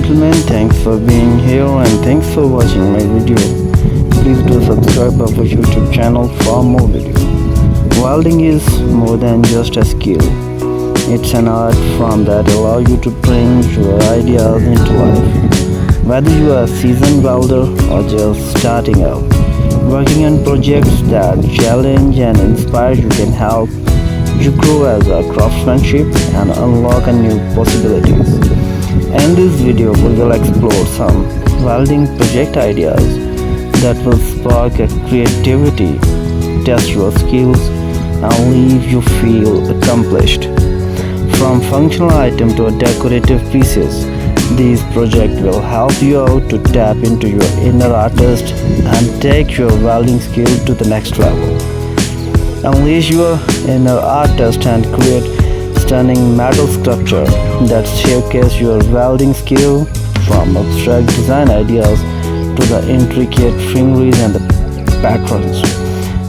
gentlemen, thanks for being here and thanks for watching my video. Please do subscribe our YouTube channel for more videos. Welding is more than just a skill. It's an art form that allows you to bring your ideas into life. Whether you are a seasoned welder or just starting out, working on projects that challenge and inspire you can help you grow as a craftsmanship and unlock a new possibilities. In this video, we will explore some welding project ideas that will spark a creativity, test your skills, and leave you feel accomplished. From functional item to decorative pieces, these projects will help you out to tap into your inner artist and take your welding skill to the next level. Unleash your inner artist and create stunning metal sculpture that showcase your welding skill, from abstract design ideas to the intricate finishes and the patterns.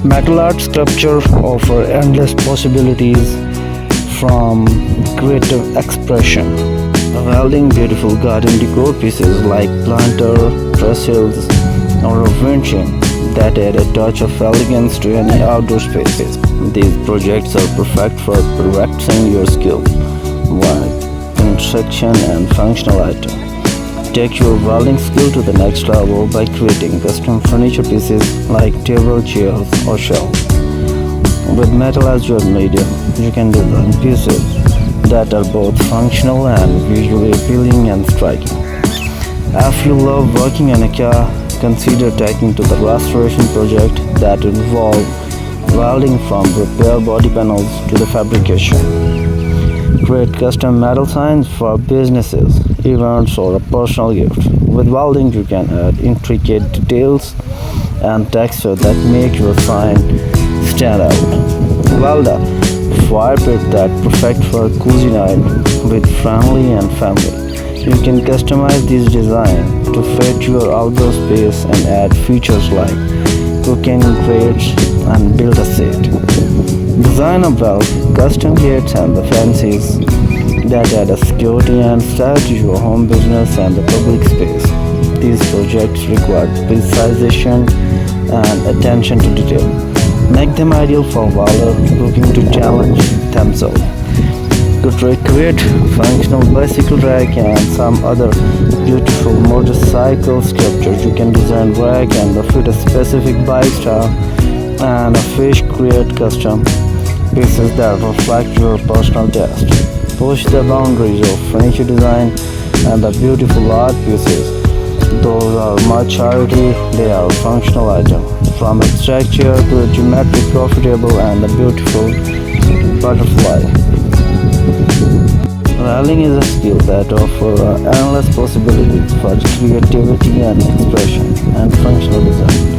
Metal art sculpture offer endless possibilities from creative expression. Welding beautiful garden decor pieces like planter, trestles, or a windshield that add a touch of elegance to any outdoor space. These projects are perfect for practicing your skill with construction and functional items. Take your welding skill to the next level by creating custom furniture pieces like table, chairs, or shelves. With metal as your medium, you can design pieces that are both functional and visually appealing and striking. If you love working on a car, consider taking to the restoration project that involve welding from repair body panels to the fabrication. Create custom metal signs for businesses, events, or a personal gift. With welding, you can add intricate details and texture that make your sign stand out. Weld a fire pit that perfect for cozy night with family and family. You can customize this design to fit your outdoor space and add features like cooking grates and build a set. Design a belt, custom gates, and the fancies that add a security and style to your home business and the public space. These projects require precision and attention to detail. Make them ideal for welders looking to challenge themselves. Could recreate functional bicycle rack and some other beautiful motorcycle sculptures. You can design rack and fit a specific bike style and a fish create custom pieces that reflect your personal taste. Push the boundaries of furniture design and the beautiful art pieces. Those are much harder, they are functional items. From abstract chair to a geometric profitable and a beautiful butterfly. Welding is a skill that offers endless possibilities for creativity and expression and functional design.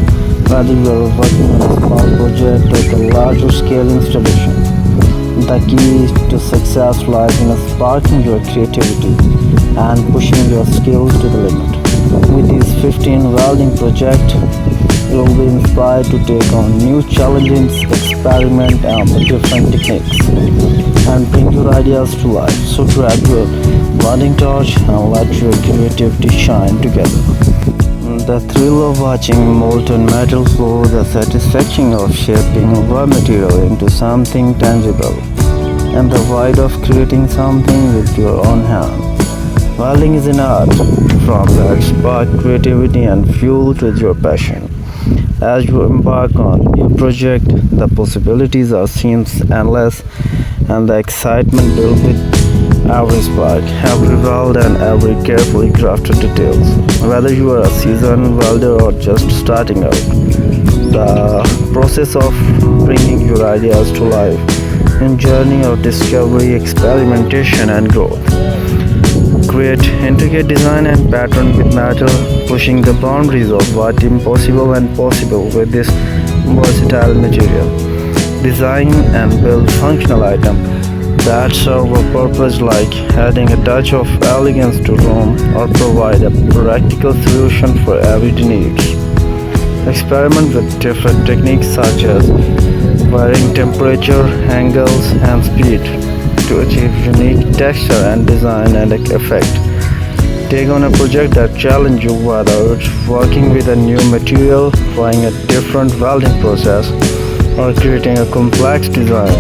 Whether you are working on a small project or a larger scale installation, the key to success lies in sparking your creativity and pushing your skills to the limit. With these 15 welding projects, you will be inspired to take on new challenges, experiment with different techniques, and bring your ideas to life. So grab your welding torch and let your creativity shine together. The thrill of watching molten metal flow, the satisfaction of shaping raw material into something tangible, and the pride of creating something with your own hand. Welding is an art from that spark creativity and fuel with your passion. As you embark on your project, the possibilities are seems endless, and the excitement built with every spark, every weld, and every carefully crafted details. Whether you are a seasoned welder or just starting out, the process of bringing your ideas to life in journey of discovery, experimentation, and growth. Create intricate design and pattern with metal, pushing the boundaries of what impossible and possible with this versatile material. Design and build functional items that serve a purpose, like adding a touch of elegance to room or provide a practical solution for everyday needs. Experiment with different techniques such as varying temperature, angles, and speed to achieve unique texture and design and effect. Take on a project that challenges you, whether it's working with a new material, trying a different welding process, or creating a complex design.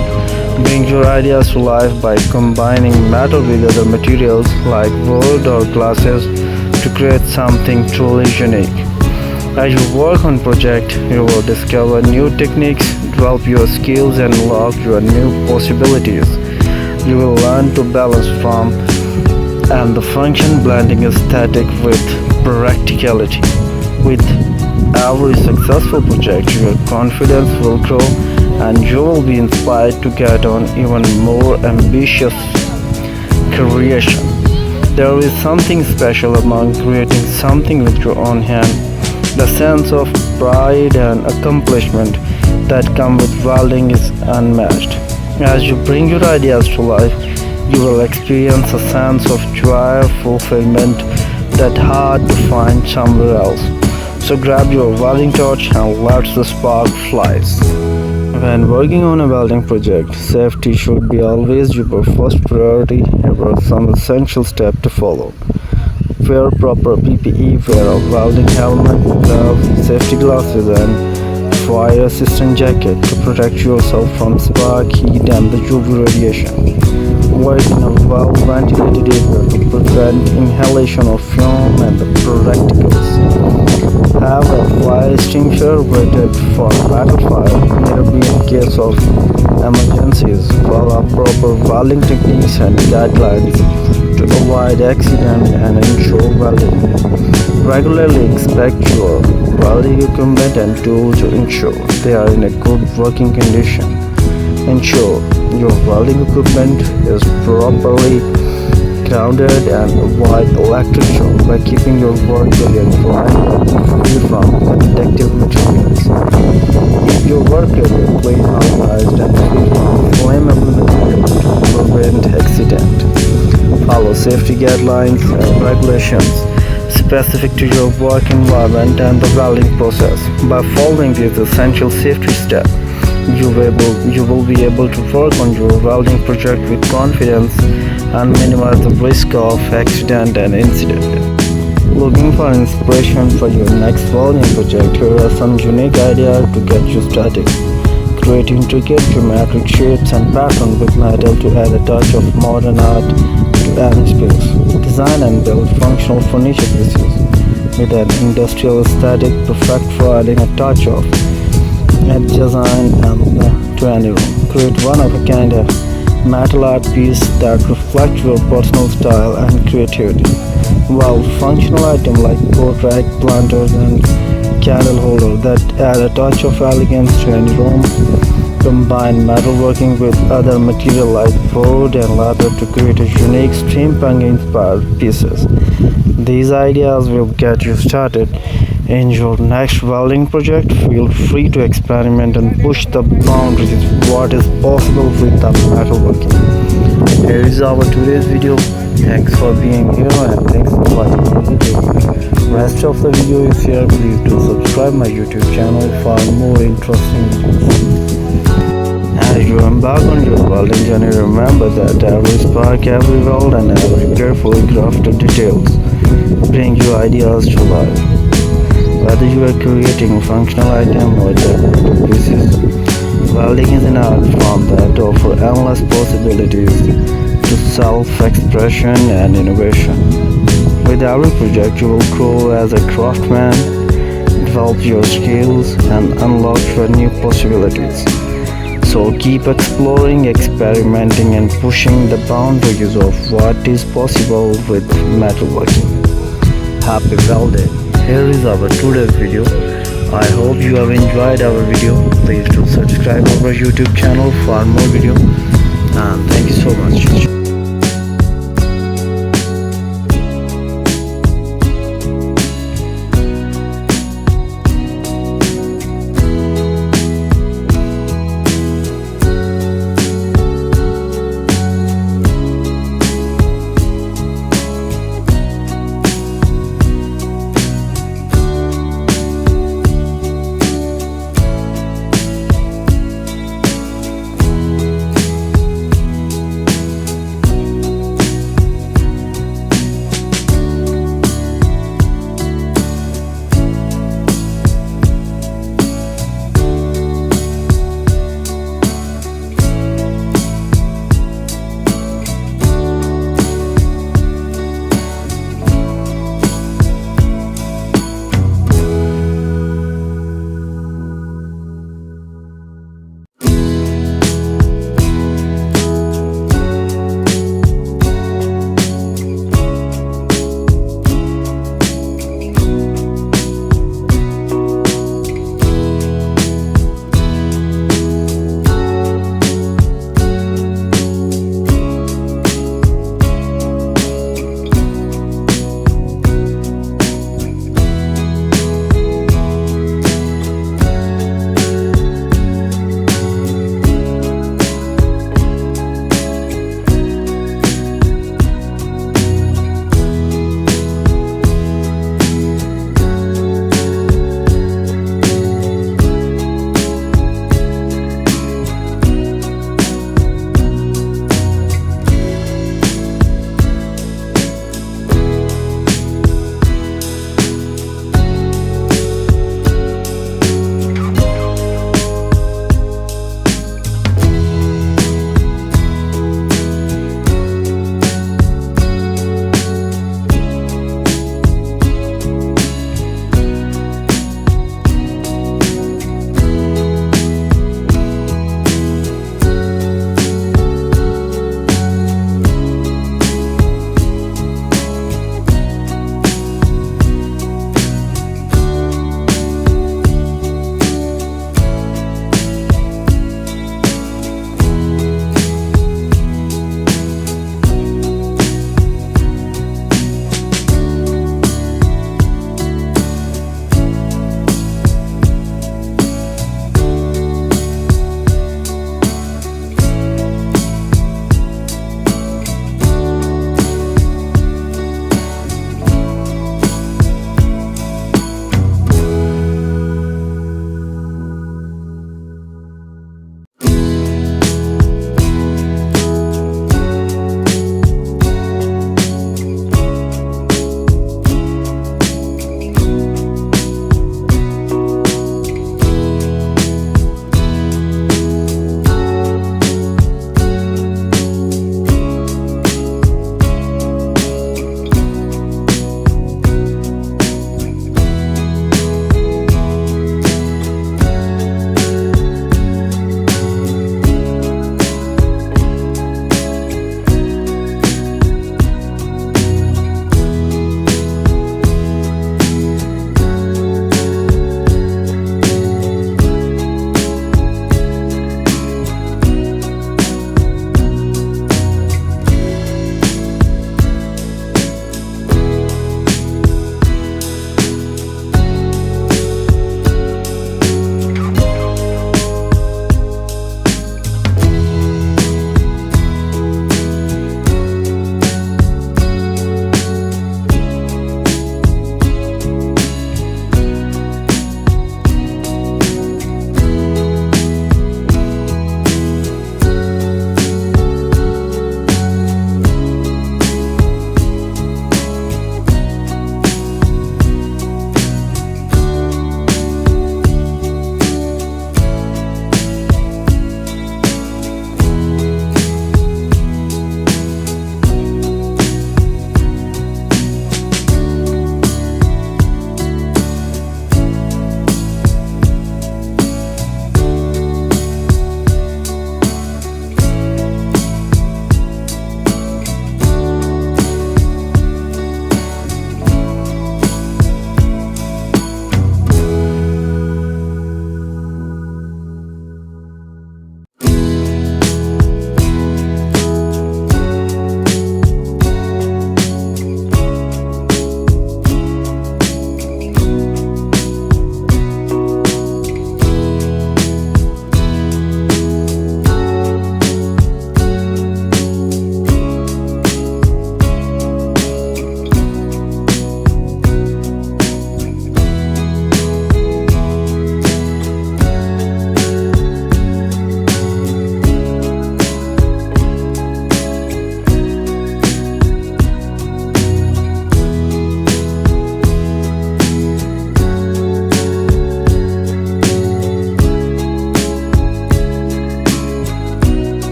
Bring your ideas to life by combining metal with other materials like wood or glasses to create something truly unique. As you work on project, you will discover new techniques, develop your skills and unlock your new possibilities. You will learn to balance form and the function, blending aesthetic with practicality. With every successful project, your confidence will grow and you will be inspired to get on even more ambitious creation. There is something special among creating something with your own hand. The sense of pride and accomplishment that come with welding is unmatched. As you bring your ideas to life, you will experience a sense of joy, fulfillment that hard to find somewhere else. So grab your welding torch and let the spark flies. When working on a welding project, safety should be always your first priority. Here are some essential steps to follow. Wear proper PPE, wear a welding helmet, gloves, safety glasses and fire resistant jacket to protect yourself from spark, heat and the UV radiation. Work in a well-ventilated area to prevent inhalation of fume and the particles. Have a fire extinguisher rated for battle fire nearby in case of emergencies. Follow proper welding techniques and guidelines to avoid accident and ensure welding. Regularly inspect your welding equipment and tools to ensure they are in a good working condition. Ensure your welding equipment is properly grounded and avoid electric shock by keeping your work area dry and free from conductive materials. Keep your work area clean, organized and free from flammable materials to prevent accident. Follow safety guidelines and regulations specific to your work environment and the welding process. By following these essential safety steps, you will be able to work on your welding project with confidence and minimize the risk of accident and incident. Looking for inspiration for your next welding project? Here are some unique ideas to get you started. Create intricate geometric shapes and patterns with metal to add a touch of modern art to any space. Design and build functional furniture pieces with an industrial aesthetic, perfect for adding a touch of design and to any room. Create one-of-a-kind metal art piece that reflects your personal style and creativity. While functional items like coat rack, planters and candle holder that add a touch of elegance to any room. Combine metalworking with other material like wood and leather to create a unique steampunk-inspired pieces. These ideas will get you started in your next welding project. Feel free to experiment and push the boundaries of what is possible with the metalworking. Here is our today's video. Thanks for being here and thanks for watching the video. Rest of the video is here. Please do subscribe my YouTube channel for more interesting videos. As you embark on your welding journey, remember that every spark, every weld and every carefully crafted details bring your ideas to life. Whether you are creating functional items or decorative pieces, welding is an art form that offers endless possibilities to self-expression and innovation. With every project, you will grow as a craftsman, develop your skills, and unlock your new possibilities. So keep exploring, experimenting, and pushing the boundaries of what is possible with metalworking. Happy welding! Here is our today's video. I hope you have enjoyed our video. Please do subscribe our YouTube channel for more videos. And thank you so much.